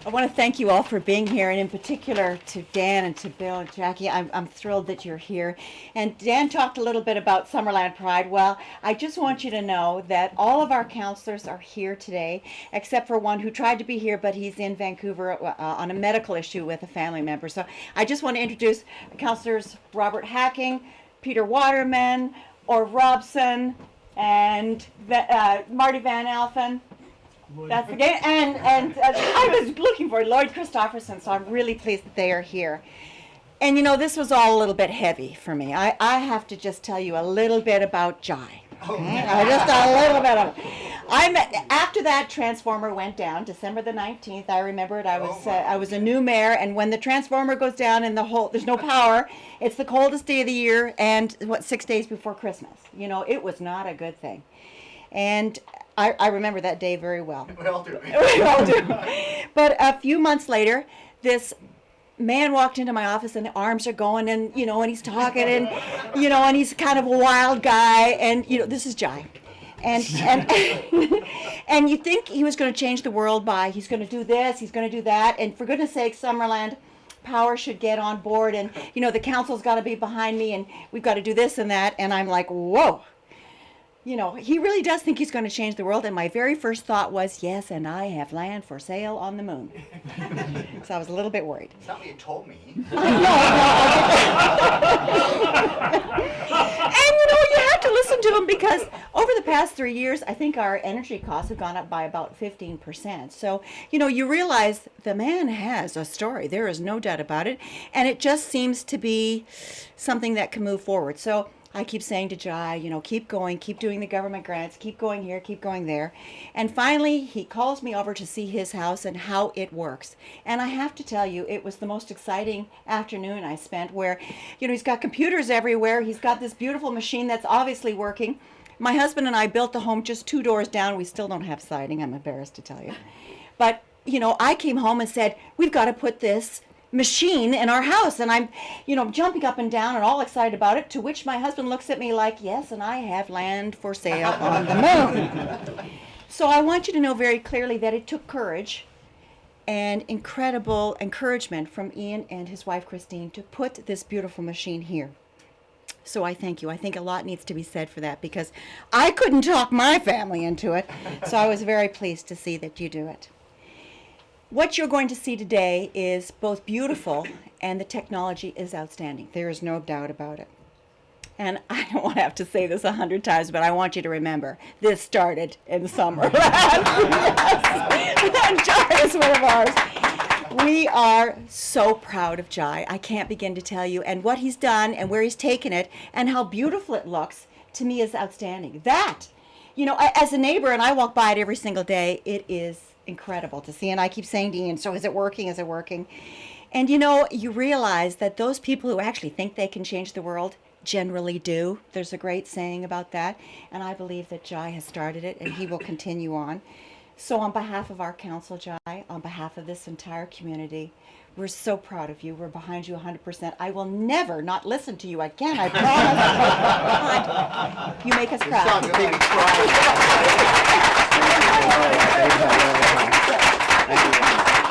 I want to thank you all for being here, and in particular to Dan and to Bill and Jackie. I'm thrilled that you're here. And Dan talked a little bit about Summerland Pride. Well, I just want you to know that all of our counselors are here today, except for one who tried to be here, but he's in Vancouver on a medical issue with a family member. So I just want to introduce Counselors Robert Hacking, Peter Waterman, or Robson, and Marty Van Alphen. That's the game. And I was looking for Lloyd Christopherson, so I'm really pleased that they are here. And you know, this was all a little bit heavy for me. I have to just tell you a little bit about Jai. Okay? Just a little bit of it. After that transformer went down, December the 19th, I remember it. I was a new mayor, and when the transformer goes down and there's no power, it's the coldest day of the year, and 6 days before Christmas. You know, it was not a good thing. And I remember that day very well. We all do. We all do. But a few months later, this man walked into my office, and the arms are going, and and he's talking, and and he's kind of a wild guy, and this is Jai, and and you think he was going to change the world by he's going to do this, he's going to do that, and for goodness sake, Summerland Power should get on board, and the council's got to be behind me, and we've got to do this and that, and I'm like, whoa. He really does think he's going to change the world, and my very first thought was, yes, and I have land for sale on the moon. So I was a little bit worried. It's not what you told me. And you have to listen to him, because over the past 3 years, I think our energy costs have gone up by about 15%. So, you realize the man has a story. There is no doubt about it. And it just seems to be something that can move forward. So I keep saying to Jai, keep going, keep doing the government grants, keep going here, keep going there. And finally, he calls me over to see his house and how it works. And I have to tell you, it was the most exciting afternoon I spent, where, he's got computers everywhere. He's got this beautiful machine that's obviously working. My husband and I built the home just 2 doors down. We still don't have siding, I'm embarrassed to tell you. But, I came home and said, we've got to put this machine in our house, and I'm jumping up and down and all excited about it, to which my husband looks at me like, yes, and I have land for sale on the moon. So I want you to know very clearly that it took courage and incredible encouragement from Ian and his wife Christine to put this beautiful machine here. So I thank you. I think a lot needs to be said for that, because I couldn't talk my family into it, so I was very pleased to see that you do it. What you're going to see today is both beautiful, and the technology is outstanding. There is no doubt about it. And I don't want to have to say this 100 times, but I want you to remember, this started in Summerland. Yes. Jai is one of ours. We are so proud of Jai. I can't begin to tell you. And what he's done and where he's taken it and how beautiful it looks, to me, is outstanding. That, as a neighbor, and I walk by it every single day, it is incredible to see. And I keep saying to Ian, so is it working? Is it working? And you realize that those people who actually think they can change the world generally do. There's a great saying about that. And I believe that Jai has started it, and he will continue on. So on behalf of our council, Jai, on behalf of this entire community, we're so proud of you. We're behind you 100%. I will never not listen to you again, I promise. You make us proud. Thank you.